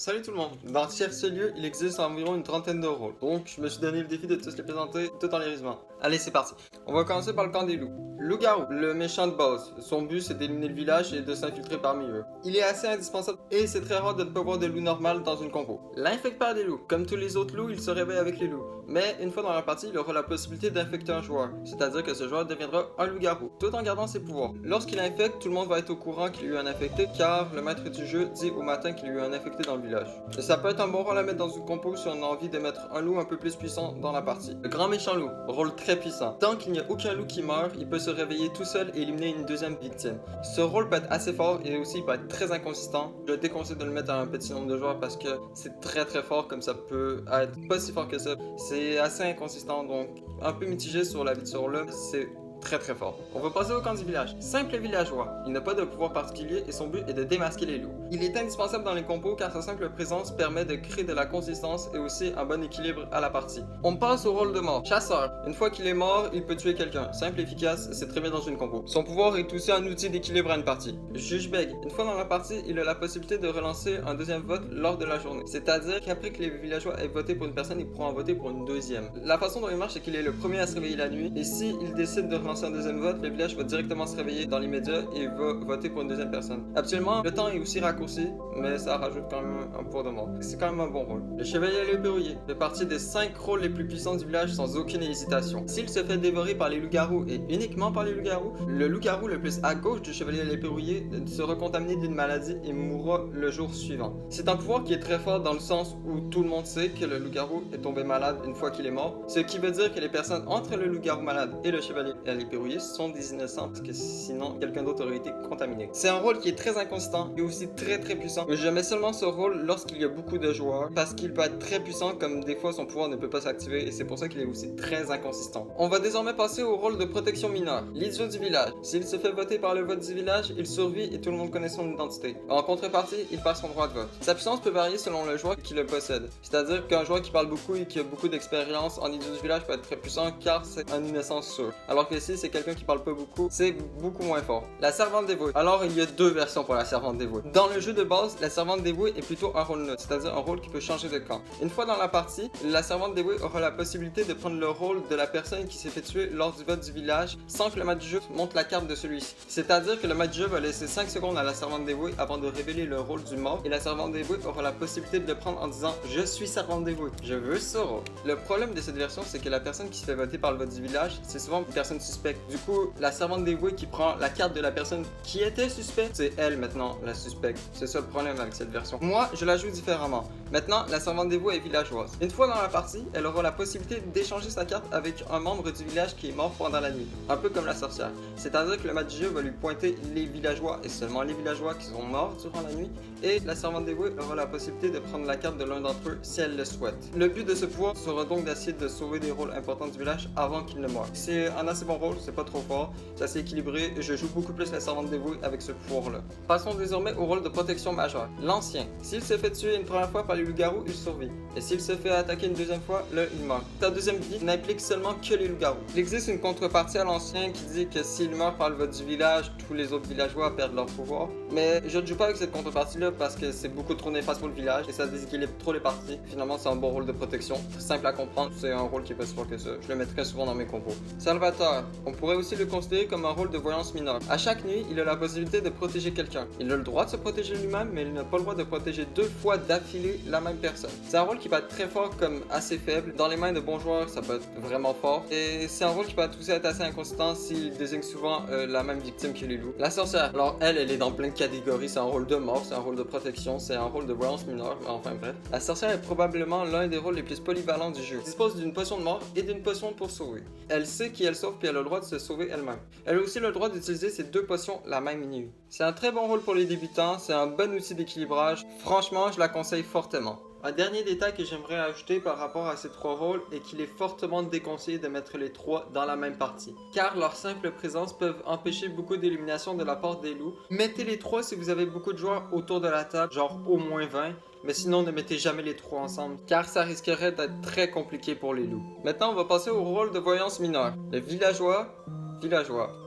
Salut tout le monde! Dans ce lieu, il existe environ une trentaine de rôles, donc je me suis donné le défi de tous les présenter tout en les résumant. Allez, c'est parti! On va commencer par le camp des loups. Loup-garou, le méchant de base. Son but c'est d'éliminer le village et de s'infiltrer parmi eux. Il est assez indispensable et c'est très rare de ne pas voir de loups normal dans une compo. L'infecteur des loups. Comme tous les autres loups, il se réveille avec les loups. Mais une fois dans la partie, il aura la possibilité d'infecter un joueur, c'est-à-dire que ce joueur deviendra un loup-garou, tout en gardant ses pouvoirs. Lorsqu'il infecte, tout le monde va être au courant qu'il y a eu un infecté car le maître du jeu dit au matin qu'il y a eu un infecté dans le village. Et ça peut être un bon rôle à mettre dans une compo si on a envie de mettre un loup un peu plus puissant dans la partie. Le grand méchant loup, rôle très puissant. Tant qu'il n'y a aucun loup qui meurt, il peut se réveiller tout seul et éliminer une deuxième victime. Ce rôle peut être assez fort et aussi il peut être très inconsistant. Je déconseille de le mettre à un petit nombre de joueurs parce que c'est très fort comme ça peut être pas si fort que ça. C'est assez inconsistant donc un peu mitigé sur la vie de ce rôle là, c'est très fort. On va passer au camp du village. Simple villageois. Il n'a pas de pouvoir particulier et son but est de démasquer les loups. Il est indispensable dans les compos car sa simple présence permet de créer de la consistance et aussi un bon équilibre à la partie. On passe au rôle de mort. Chasseur. Une fois qu'il est mort, il peut tuer quelqu'un. Simple et efficace, c'est très bien dans une compo. Son pouvoir est aussi un outil d'équilibre à une partie. Juge bègue. Une fois dans la partie, il a la possibilité de relancer un deuxième vote lors de la journée. C'est-à-dire qu'après que les villageois aient voté pour une personne, ils pourront en voter pour une deuxième. La façon dont il marche, c'est qu'il est le premier à se réveiller la nuit et si il décide de relancer un deuxième vote, le village va directement se réveiller dans l'immédiat et va voter pour une deuxième personne. Absolument, le temps est aussi raccourci, mais ça rajoute quand même un pouvoir de mort. C'est quand même un bon rôle. Le chevalier à l'œil verrouillé fait partie des 5 rôles les plus puissants du village sans aucune hésitation. S'il se fait dévorer par les loups-garous et uniquement par les loups-garous, le loup-garou le plus à gauche du chevalier à l'œil verrouillé sera contaminé d'une maladie et mourra le jour suivant. C'est un pouvoir qui est très fort dans le sens où tout le monde sait que le loup-garou est tombé malade une fois qu'il est mort, ce qui veut dire que les personnes entre le loup-garou malade et le chevalier à l'œil verrouillé sont des innocents parce que sinon quelqu'un d'autre aurait été contaminé. C'est un rôle qui est très inconsistant et aussi très puissant. Je mets seulement ce rôle lorsqu'il y a beaucoup de joueurs parce qu'il peut être très puissant comme des fois son pouvoir ne peut pas s'activer et c'est pour ça qu'il est aussi très inconsistant. On va désormais passer au rôle de protection mineure. L'idiot du village. S'il se fait voter par le vote du village, il survit et tout le monde connaît son identité. En contrepartie, il perd son droit de vote. Sa puissance peut varier selon le joueur qui le possède. C'est-à-dire qu'un joueur qui parle beaucoup et qui a beaucoup d'expérience en idiot du village peut être très puissant car c'est un innocent sûr. Alors que si c'est quelqu'un qui parle pas beaucoup, c'est beaucoup moins fort. La servante dévouée. Alors il y a deux versions pour la servante dévouée. Dans le jeu de base, la servante dévouée est plutôt un rôle neutre, c'est-à-dire un rôle qui peut changer de camp. Une fois dans la partie, la servante dévouée aura la possibilité de prendre le rôle de la personne qui s'est fait tuer lors du vote du village sans que le maître du jeu montre la carte de celui-ci. C'est-à-dire que le maître du jeu va laisser 5 secondes à la servante dévouée avant de révéler le rôle du mort et la servante dévouée aura la possibilité de le prendre en disant « Je suis servante dévouée, je veux ce rôle ». Le problème de cette version, c'est que la personne qui se fait voter par le vote du village, c'est souvent une personne suspecte. Du coup, la servante dévouée qui prend la carte de la personne qui était suspecte, c'est elle maintenant la suspecte. C'est ça le problème avec cette version. Moi, je la joue différemment. Maintenant, la servante dévouée est villageoise. Une fois dans la partie, elle aura la possibilité d'échanger sa carte avec un membre du village qui est mort pendant la nuit. Un peu comme la sorcière. C'est-à-dire que le maître du jeu va lui pointer les villageois et seulement les villageois qui sont morts durant la nuit et la servante dévouée aura la possibilité de prendre la carte de l'un d'entre eux si elle le souhaite. Le but de ce pouvoir sera donc d'essayer de sauver des rôles importants du village avant qu'il ne meure. C'est un assez bon rôle, c'est pas trop fort, c'est assez équilibré et je joue beaucoup plus la servante dévouée avec ce pouvoir-là. Passons désormais au rôle de protection majeure. L'ancien. S'il se fait tuer une première fois par les loups-garous, il survit. Et s'il se fait attaquer une deuxième fois, là, il meurt. Sa deuxième vie n'implique seulement que les loups-garous. Il existe une contrepartie à l'ancien qui dit que s'il meurt par le vote du village, tous les autres villageois perdent leur pouvoir. Mais je ne joue pas avec cette contrepartie-là parce que c'est beaucoup trop néfaste pour le village et ça déséquilibre trop les parties. Finalement, c'est un bon rôle de protection. Très simple à comprendre, c'est un rôle qui est pas si fort que ça. Je le mets très souvent dans mes compos. Salvateur. On pourrait aussi le considérer comme un rôle de voyance mineure. À chaque nuit, il a la possibilité de protéger quelqu'un. Il a le droit de se protéger lui-même, mais il n'a pas le droit de protéger 2 fois d'affilée la même personne. C'est un rôle qui peut être très fort comme assez faible. Dans les mains de bons joueurs, ça peut être vraiment fort. Et c'est un rôle qui peut aussi être assez inconsistant s'il désigne souvent la même victime que les loups. La sorcière. Alors elle est dans plein de catégories. C'est un rôle de mort, c'est un rôle de protection, c'est un rôle de voyance mineure, enfin bref. La sorcière est probablement l'un des rôles les plus polyvalents du jeu. Elle dispose d'une potion de mort et d'une potion pour sauver. Elle sait qui elle sauve puis elle a le droit de se sauver elle-même. Elle a aussi le droit d'utiliser ces 2 potions la même nuit. C'est un très bon rôle pour les débutants, c'est un bon outil d'équilibrage. Franchement, je la conseille fortement. Un dernier détail que j'aimerais ajouter par rapport à ces 3 rôles est qu'il est fortement déconseillé de mettre les 3 dans la même partie, car leur simple présence peut empêcher beaucoup d'élimination de la part des loups. Mettez les 3 si vous avez beaucoup de joueurs autour de la table, genre au moins 20, mais sinon ne mettez jamais les 3 ensemble, car ça risquerait d'être très compliqué pour les loups. Maintenant, on va passer au rôle de voyance mineure. Le villageois.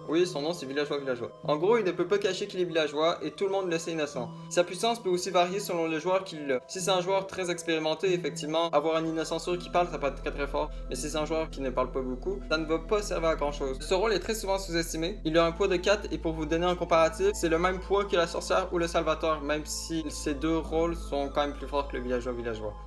Oui, son nom c'est villageois. En gros, il ne peut pas cacher qu'il est villageois et tout le monde le sait innocent. Sa puissance peut aussi varier selon le joueur qui l'a. Si c'est un joueur très expérimenté, effectivement, avoir un innocent sûr qui parle, ça peut être très très fort. Mais si c'est un joueur qui ne parle pas beaucoup, ça ne va pas servir à grand chose. Ce rôle est très souvent sous-estimé. Il a un poids de 4 et pour vous donner un comparatif, c'est le même poids que la sorcière ou le salvateur, même si ces deux rôles sont quand même plus forts que le villageois.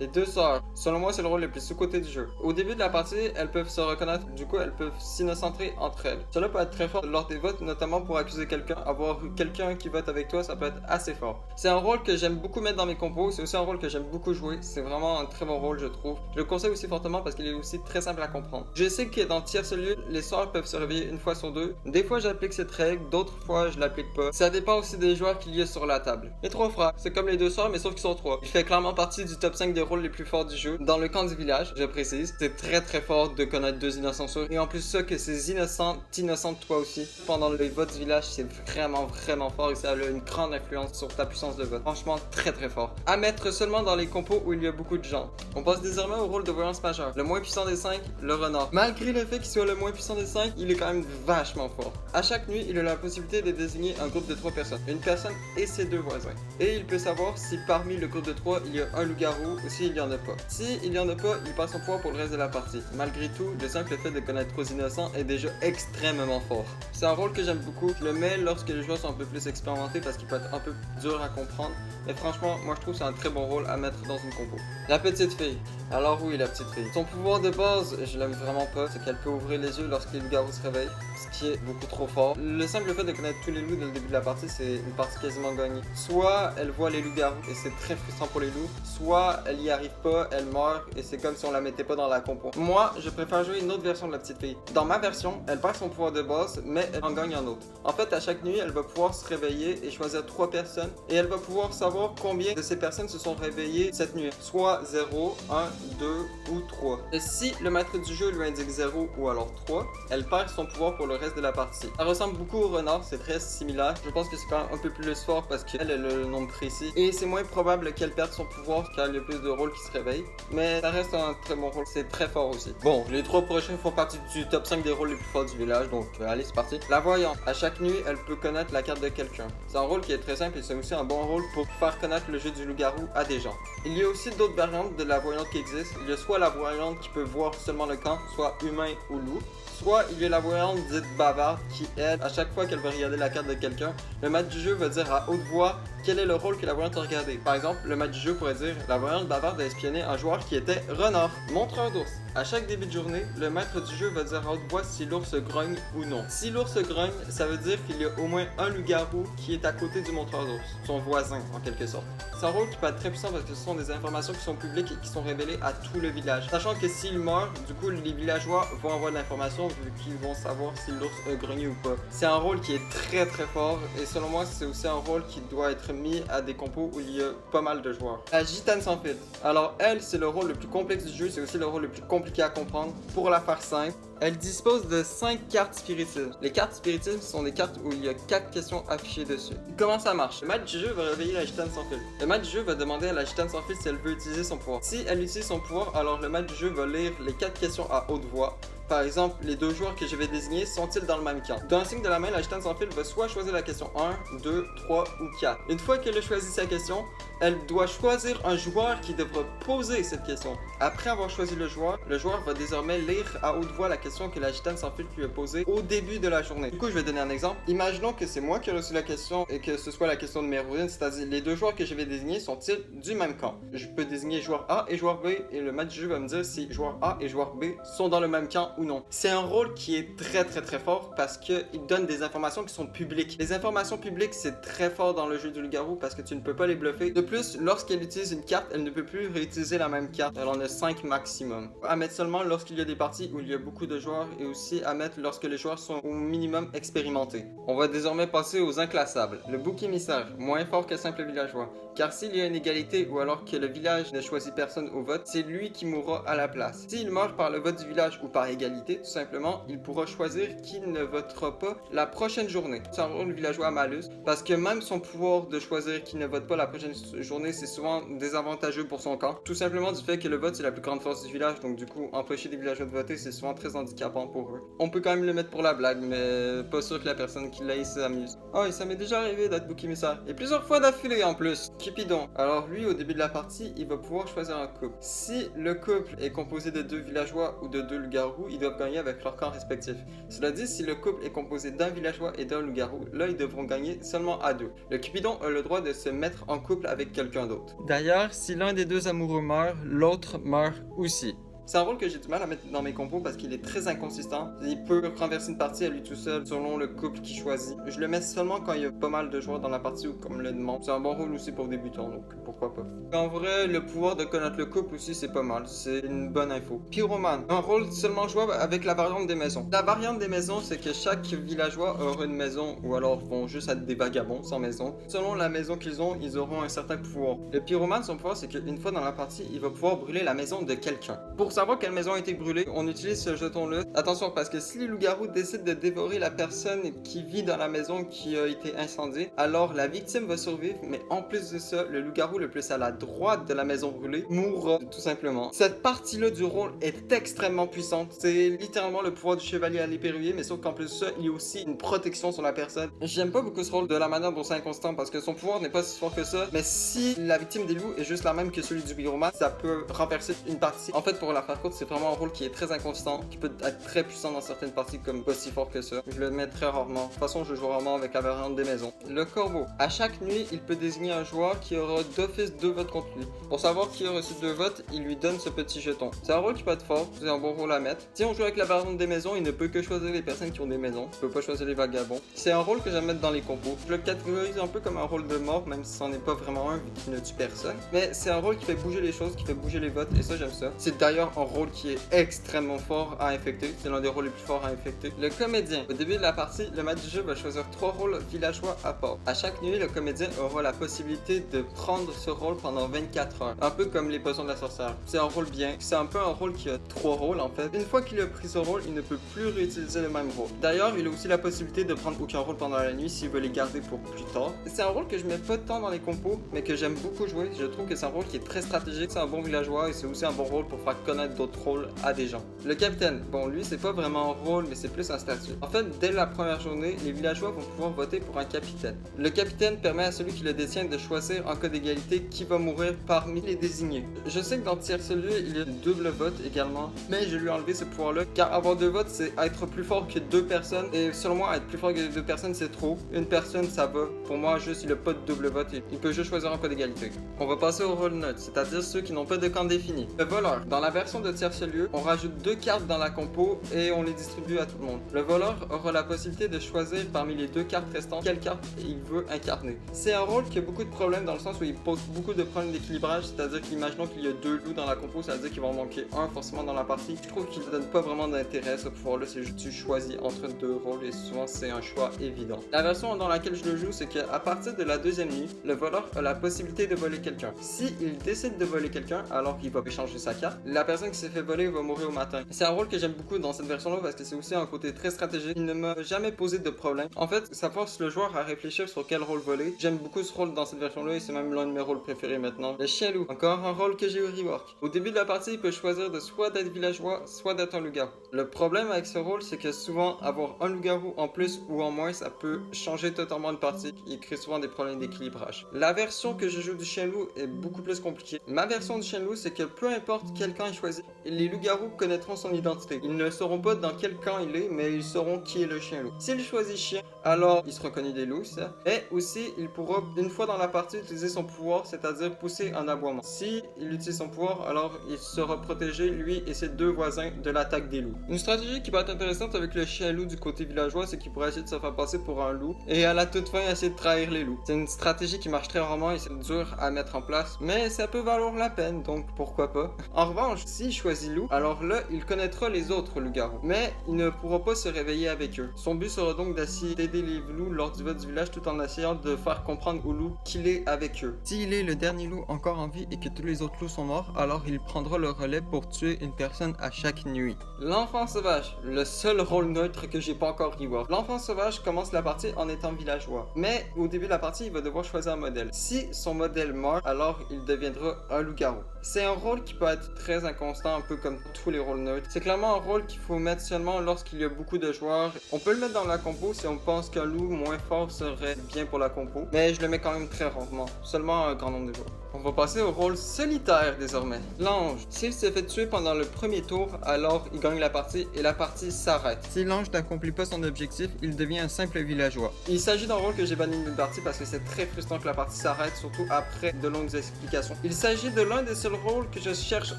Les deux sœurs, selon moi, c'est le rôle le plus sous-coté du jeu. Au début de la partie, elles peuvent se reconnaître, du coup, elles peuvent s'innocentrer entre elles. Cela peut être très fort lors des votes, notamment pour accuser quelqu'un. Avoir quelqu'un qui vote avec toi, ça peut être assez fort. C'est un rôle que j'aime beaucoup mettre dans mes compos, c'est aussi un rôle que j'aime beaucoup jouer. C'est vraiment un très bon rôle, je trouve. Je le conseille aussi fortement parce qu'il est aussi très simple à comprendre. Je sais que dans tierce lieu, les sœurs peuvent se réveiller une fois sur deux. Des fois, j'applique cette règle, d'autres fois, je l'applique pas. Ça dépend aussi des joueurs qu'il y a sur la table. Les trois frères, c'est comme les deux sœurs, mais sauf qu'ils sont trois. Il fait clairement partie du top 5 des rôles les plus forts du jeu. Dans le camp du village, je précise, c'est très très fort de connaître deux innocents sûrs. Et en plus ça, que ces innocents t'innocentent toi aussi. Pendant le vote du village, c'est vraiment fort et ça a une grande influence sur ta puissance de vote. Franchement, très très fort. À mettre seulement dans les compos où il y a beaucoup de gens. On passe désormais au rôle de voyance majeure. Le moins puissant des 5, le renard. Malgré le fait qu'il soit le moins puissant des 5, il est quand même vachement fort. À chaque nuit, il a la possibilité de désigner un groupe de 3 personnes. Une personne et ses deux voisins. Et il peut savoir si parmi le groupe de 3, il y a un loup-garou ou s'il y en a pas. Si il y en a pas, il passe son pouvoir pour le reste de la partie. Malgré tout, le simple fait de connaître 3 innocents est déjà extrêmement fort. C'est un rôle que j'aime beaucoup. Je le mets lorsque les joueurs sont un peu plus expérimentés parce qu'il peut être un peu dur à comprendre. Mais franchement, moi je trouve que c'est un très bon rôle à mettre dans une compo. La petite fille. Alors oui, la petite fille. Son pouvoir de base, je l'aime vraiment pas, c'est qu'elle peut ouvrir les yeux lorsque les loups-garous se réveillent, ce qui est beaucoup trop fort. Le simple fait de connaître tous les loups dès le début de la partie, c'est une partie quasiment gagnée. Soit elle voit les loups-garous et c'est très frustrant pour les loups, soit elle y arrive pas, elle meurt et c'est comme si on la mettait pas dans la compo. Moi, je préfère jouer une autre version de la petite fille. Dans ma version, elle perd son pouvoir de base, mais elle en gagne un autre. En fait, à chaque nuit, elle va pouvoir se réveiller et choisir 3 personnes et elle va pouvoir savoir combien de ces personnes se sont réveillées cette nuit. Soit 0, 1, 2 ou 3. Et si le maître du jeu lui indique 0 ou alors 3, elle perd son pouvoir pour le reste de la partie. Ça ressemble beaucoup au renard, c'est très similaire. Je pense que c'est quand même un peu plus fort parce qu'elle a le nombre précis. Et c'est moins probable qu'elle perde son pouvoir car il y a plus de rôles qui se réveillent. Mais ça reste un très bon rôle, c'est très fort aussi. Bon, les 3 prochains font partie du top 5 des rôles les plus forts du village, donc allez, c'est parti. La voyante. À chaque nuit, elle peut connaître la carte de quelqu'un. C'est un rôle qui est très simple et c'est aussi un bon rôle pour faire connaître le jeu du loup-garou à des gens. Il y a aussi d'autres variantes de la voyante qui existent. Il y a soit la voyante qui peut voir seulement le camp, soit humain ou loup. Soit il y a la voyante dite bavarde qui, elle, à chaque fois qu'elle va regarder la carte de quelqu'un, le maître du jeu va dire à haute voix quel est le rôle que la voyante a regardé. Par exemple, le maître du jeu pourrait dire la voyante bavarde a espionné un joueur qui était renard, montreur d'ours. À chaque début de journée, le maître du jeu va dire à haute voix si l'ours grogne ou non. Si l'ours grogne, ça veut dire qu'il y a au moins un loup-garou qui est à côté du montreur d'ours, son voisin en quelque sorte. C'est un rôle qui peut être très puissant parce que ce sont des informations qui sont publiques et qui sont révélées à tout le village. Sachant que s'il meurt, du coup les villageois vont avoir de l'information vu qu'ils vont savoir si l'ours a grogné ou pas. C'est un rôle qui est très fort et selon moi c'est aussi un rôle qui doit être mis à des compos où il y a pas mal de joueurs. La gitane sans filtre. Alors elle, c'est le rôle le plus complexe du jeu, c'est aussi le rôle le plus compliqué à comprendre. Pour la faire simple, elle dispose de 5 cartes spiritismes. Les cartes spiritismes sont des cartes où il y a 4 questions affichées dessus. Comment ça marche? Le maître du jeu va réveiller la gitane sans fil. Le maître du jeu va demander à la gitane sans fil si elle veut utiliser son pouvoir. Si elle utilise son pouvoir, alors le maître du jeu va lire les 4 questions à haute voix. Par exemple, les 2 joueurs que je vais désigner sont-ils dans le même camp? D'un signe de la main, la gitane sans fil va soit choisir la question 1, 2, 3 ou 4. Une fois qu'elle a choisi sa question, elle doit choisir un joueur qui devra poser cette question. Après avoir choisi le joueur va désormais lire à haute voix la question que la gitane sans fil lui a posée au début de la journée. Du coup, je vais donner un exemple. Imaginons que c'est moi qui ai reçu la question et que ce soit la question numéro 1, c'est-à-dire les 2 joueurs que je vais désigner sont-ils du même camp? Je peux désigner joueur A et joueur B et le maître du jeu va me dire si joueur A et joueur B sont dans le même camp ou non. C'est un rôle qui est très fort parce qu'il donne des informations qui sont publiques. Les informations publiques, c'est très fort dans le jeu du loup-garou parce que tu ne peux pas les bluffer. De plus, lorsqu'elle utilise une carte, elle ne peut plus réutiliser la même carte. Elle en a 5 maximum. À mettre seulement lorsqu'il y a des parties où il y a beaucoup de joueurs et aussi à mettre lorsque les joueurs sont au minimum expérimentés. On va désormais passer aux inclassables. Le bouc émissaire, moins fort que le simple villageois. Car s'il y a une égalité ou alors que le village ne choisit personne au vote, c'est lui qui mourra à la place. S'il meurt par le vote du village ou par égalité, d'égalité, tout simplement, il pourra choisir qui ne votera pas la prochaine journée. C'est un rôle villageois à malus, parce que même son pouvoir de choisir qui ne vote pas la prochaine journée, c'est souvent désavantageux pour son camp. Tout simplement du fait que le vote, c'est la plus grande force du village, donc du coup, empêcher des villageois de voter, c'est souvent très handicapant pour eux. On peut quand même le mettre pour la blague, mais pas sûr que la personne qui l'a s'amuse. Oh, et ça m'est déjà arrivé d'être bouc émissaire. Et plusieurs fois d'affilée en plus. Cupidon. Alors lui, au début de la partie, il va pouvoir choisir un couple. Si le couple est composé de 2 villageois ou de 2 loups-garous, ils doivent gagner avec leur camp respectif. Cela dit, si le couple est composé d'un villageois et d'un loup-garou, là, ils devront gagner seulement à 2. Le Cupidon a le droit de se mettre en couple avec quelqu'un d'autre. D'ailleurs, si l'un des 2 amoureux meurt, l'autre meurt aussi. C'est un rôle que j'ai du mal à mettre dans mes compos parce qu'il est très inconsistant. Il peut renverser une partie à lui tout seul selon le couple qu'il choisit. Je le mets seulement quand il y a pas mal de joueurs dans la partie ou comme le demande. C'est un bon rôle aussi pour débutants, donc pourquoi pas. En vrai, le pouvoir de connaître le couple aussi, c'est pas mal. C'est une bonne info. Pyromane, un rôle seulement jouable avec la variante des maisons. La variante des maisons, c'est que chaque villageois aura une maison ou alors vont juste être des vagabonds sans maison. Selon la maison qu'ils ont, ils auront un certain pouvoir. Le pyromane, son pouvoir, c'est qu'une fois dans la partie, il va pouvoir brûler la maison de quelqu'un. Pour savoir quelle maison a été brûlée, on utilise ce jeton-là. Attention, parce que si les loups-garous décident de dévorer la personne qui vit dans la maison qui a été incendiée, alors la victime va survivre, mais en plus de ça, le loup-garou le plus à la droite de la maison brûlée mourra, tout simplement. Cette partie-là du rôle est extrêmement puissante. C'est littéralement le pouvoir du chevalier à l'épée rouillée, mais sauf qu'en plus de ça, il y a aussi une protection sur la personne. J'aime pas beaucoup ce rôle de la manière dont c'est inconstant, parce que son pouvoir n'est pas si fort que ça, mais si la victime des loups est juste la même que celui du pyromane, ça peut renverser une partie. En fait, pour la faire courte, c'est vraiment un rôle qui est très inconstant, qui peut être très puissant dans certaines parties comme pas si fort que ça. Je le mets très rarement. De toute façon, je joue rarement avec la variante des maisons. Le corbeau. À chaque nuit, il peut désigner un joueur qui aura d'office 2 votes contre lui. Pour savoir qui a reçu 2 votes, il lui donne ce petit jeton. C'est un rôle qui peut être fort, c'est un bon rôle à mettre. Si on joue avec la variante des maisons, il ne peut que choisir les personnes qui ont des maisons. Il peut pas choisir les vagabonds. C'est un rôle que j'aime mettre dans les compos. Je le catégorise un peu comme un rôle de mort, même si c'en est pas vraiment un vu qu'il ne tue personne. Mais c'est un rôle qui fait bouger les choses, qui fait bouger les votes, et ça j'aime ça. C'est d'ailleurs un rôle qui est extrêmement fort à infecter. C'est l'un des rôles les plus forts à infecter. Le comédien. Au début de la partie, le maître du jeu va choisir 3 rôles villageois à part. À chaque nuit, le comédien aura la possibilité de prendre ce rôle pendant 24 heures. Un peu comme les potions de la sorcière. C'est un rôle bien. C'est un peu un rôle qui a 3 rôles en fait. Une fois qu'il a pris ce rôle, il ne peut plus réutiliser le même rôle. D'ailleurs, il a aussi la possibilité de prendre aucun rôle pendant la nuit s'il veut les garder pour plus tard. C'est un rôle que je mets pas de temps dans les compos, mais que j'aime beaucoup jouer. Je trouve que c'est un rôle qui est très stratégique. C'est un bon villageois et c'est aussi un bon rôle pour faire connaître d'autres rôles à des gens. Le capitaine. Bon, lui, c'est pas vraiment un rôle, mais c'est plus un statut. En fait, dès la première journée, les villageois vont pouvoir voter pour un capitaine. Le capitaine permet à celui qui le détient de choisir en cas d'égalité qui va mourir parmi les désignés. Je sais que dans Tierce Lieu, il y a double vote également, mais je lui ai enlevé ce pouvoir-là, car avoir 2 votes, c'est être plus fort que 2 personnes, et selon moi, être plus fort que 2 personnes, c'est trop. Une personne, ça va. Pour moi, juste, il n'a pas de double vote, il peut juste choisir en cas d'égalité. On va passer au rôle neutre, c'est-à-dire ceux qui n'ont pas de camp défini. Le voleur. Dans la version de Tierce Lieu, on rajoute 2 cartes dans la compo et on les distribue à tout le monde. Le voleur aura la possibilité de choisir parmi les 2 cartes restantes quelle carte il veut incarner. C'est un rôle qui a beaucoup de problèmes dans le sens où il pose beaucoup de problèmes d'équilibrage, c'est-à-dire qu'imaginons qu'il y a 2 loups dans la compo, ça veut dire qu'il va en manquer un forcément dans la partie. Je trouve qu'il ne donne pas vraiment d'intérêt ce pouvoir-là, c'est juste tu choisis entre 2 rôles et souvent c'est un choix évident. La version dans laquelle je le joue, c'est qu'à partir de la 2e nuit, le voleur a la possibilité de voler quelqu'un. Si il décide de voler quelqu'un alors qu'il va échanger sa carte, la personne qui s'est fait voler va mourir au matin. C'est un rôle que j'aime beaucoup dans cette version-là parce que c'est aussi un côté très stratégique. Il ne m'a jamais posé de problème. En fait, ça force le joueur à réfléchir sur quel rôle voler. J'aime beaucoup ce rôle dans cette version-là et c'est même l'un de mes rôles préférés maintenant. Le chien loup, encore un rôle que j'ai eu rework. Au début de la partie, il peut choisir de soit d'être villageois, soit d'être un loup-garou. Le problème avec ce rôle, c'est que souvent, avoir un loup-garou en plus ou en moins, ça peut changer totalement une partie et crée souvent des problèmes d'équilibrage. La version que je joue du chien loup est beaucoup plus compliquée. Ma version du chien loup, c'est que peu importe quel camp il choisit, les loups-garous connaîtront son identité. Ils ne sauront pas dans quel camp il est, mais ils sauront qui est le chien loup. S'il choisit chien, alors il sera connu des loups, ça. Et aussi, il pourra, une fois dans la partie, utiliser son pouvoir, c'est-à-dire pousser un aboiement. Si il utilise son pouvoir, alors il sera protégé, lui et ses 2 voisins, de l'attaque des loups. Une stratégie qui peut être intéressante avec le chien loup du côté villageois, c'est qu'il pourrait essayer de se faire passer pour un loup et à la toute fin essayer de trahir les loups. C'est une stratégie qui marche très rarement et c'est dur à mettre en place, mais ça peut valoir la peine, donc pourquoi pas. En revanche, s'il choisit loup, alors là, il connaîtra les autres loups-garous. Mais il ne pourra pas se réveiller avec eux. Son but sera donc d'aider les loups lors du vote du village tout en essayant de faire comprendre aux loups qu'il est avec eux. S'il est le dernier loup encore en vie et que tous les autres loups sont morts, alors il prendra le relais pour tuer une personne à chaque nuit. L'enfant sauvage, le seul rôle neutre que j'ai pas encore rework. L'enfant sauvage commence la partie en étant villageois. Mais au début de la partie, il va devoir choisir un modèle. Si son modèle meurt, alors il deviendra un loup-garou. C'est un rôle qui peut être très inconstant, un peu comme tous les rôles neutres. C'est clairement un rôle qu'il faut mettre seulement lorsqu'il y a beaucoup de joueurs. On peut le mettre dans la compo si on pense qu'un loup moins fort serait bien pour la compo, mais je le mets quand même très rarement, seulement un grand nombre de joueurs. On va passer au rôle solitaire désormais. L'ange, s'il se fait tuer pendant le premier tour, alors il gagne la partie et la partie s'arrête. Si l'ange n'accomplit pas son objectif, il devient un simple villageois. Il s'agit d'un rôle que j'ai banni d'une partie parce que c'est très frustrant que la partie s'arrête, surtout après de longues explications. Il s'agit de l'un des seuls rôles que je cherche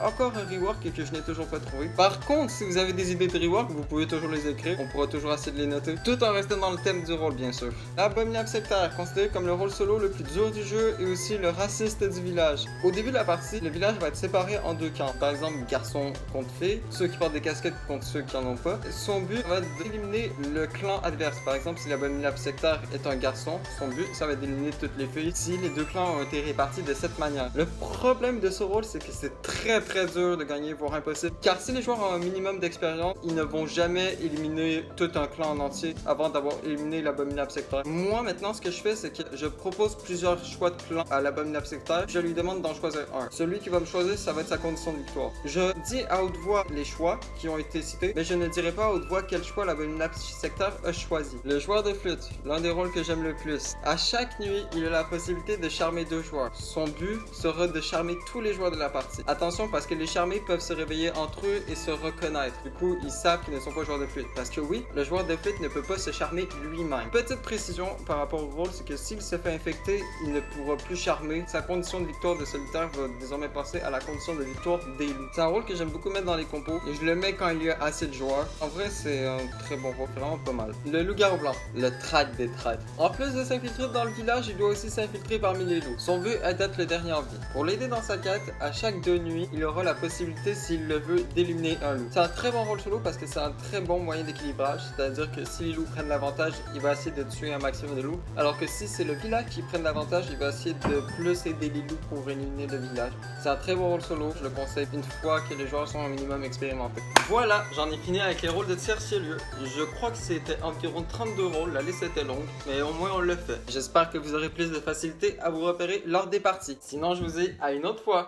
encore un rework et que je n'ai toujours pas trouvé. Par contre, si vous avez des idées de rework, vous pouvez toujours les écrire, on pourra toujours essayer de les noter, tout en restant dans le thème du rôle bien sûr. L'abominable sectaire, considéré comme le rôle solo le plus dur du jeu et aussi le raciste du village. Au début de la partie, le village va être séparé en deux camps. Par exemple, garçons contre filles, ceux qui portent des casquettes contre ceux qui en ont pas. Son but va être d'éliminer le clan adverse. Par exemple, si l'abominable sectaire est un garçon, son but, ça va être d'éliminer toutes les filles si les deux clans ont été répartis de cette manière. Le problème de ce rôle, c'est que c'est très dur de gagner, voire impossible. Car si les joueurs ont un minimum d'expérience, ils ne vont jamais éliminer tout un clan en entier avant d'avoir éliminé l'abominable sectaire. Moi, maintenant, ce que je fais, c'est que je propose plusieurs choix de clans à l'abominable sectaire. Je lui demande d'en choisir un. Celui qui va me choisir, ça va être sa condition de victoire. Je dis à haute voix les choix qui ont été cités, mais je ne dirai pas à haute voix quel choix l'abominable sectaire a choisi. Le joueur de flûte, l'un des rôles que j'aime le plus. À chaque nuit, il a la possibilité de charmer deux joueurs. Son but sera de charmer tous les joueurs de la partie. Attention parce que les charmés peuvent se réveiller entre eux et se reconnaître. Du coup, ils savent qu'ils ne sont pas joueurs de flûte. Parce que oui, le joueur de flûte ne peut pas se charmer lui-même. Petite précision par rapport au rôle, c'est que s'il se fait infecter, il ne pourra plus charmer. Sa condition de victoire de solitaire va désormais passer à la condition de victoire des loups. C'est un rôle que j'aime beaucoup mettre dans les compos et je le mets quand il y a assez de joueurs. En vrai, c'est un très bon rôle, vraiment pas mal. Le loup-garou blanc, le traître des traîtres. En plus de s'infiltrer dans le village, il doit aussi s'infiltrer parmi les loups. Son but est d'être le dernier en vie. Pour l'aider dans sa quête, à chaque 2 nuits, il aura la possibilité, s'il le veut, d'éliminer un loup. C'est un très bon rôle solo parce que c'est un très bon moyen d'équilibrage, c'est-à-dire que si les loups prennent l'avantage, il va essayer de tuer un maximum de loups, alors que si c'est le village qui prenne l'avantage, il va essayer de plus aider les loups pour éliminer le village. C'est un très bon rôle solo, je le conseille une fois que les joueurs sont un minimum expérimentés. Voilà, j'en ai fini avec les rôles de tierce-lieu. Je crois que c'était environ 32 rôles, la liste était longue, mais au moins on le fait. J'espère que vous aurez plus de facilité à vous repérer lors des parties. Sinon, je vous dis à une autre fois.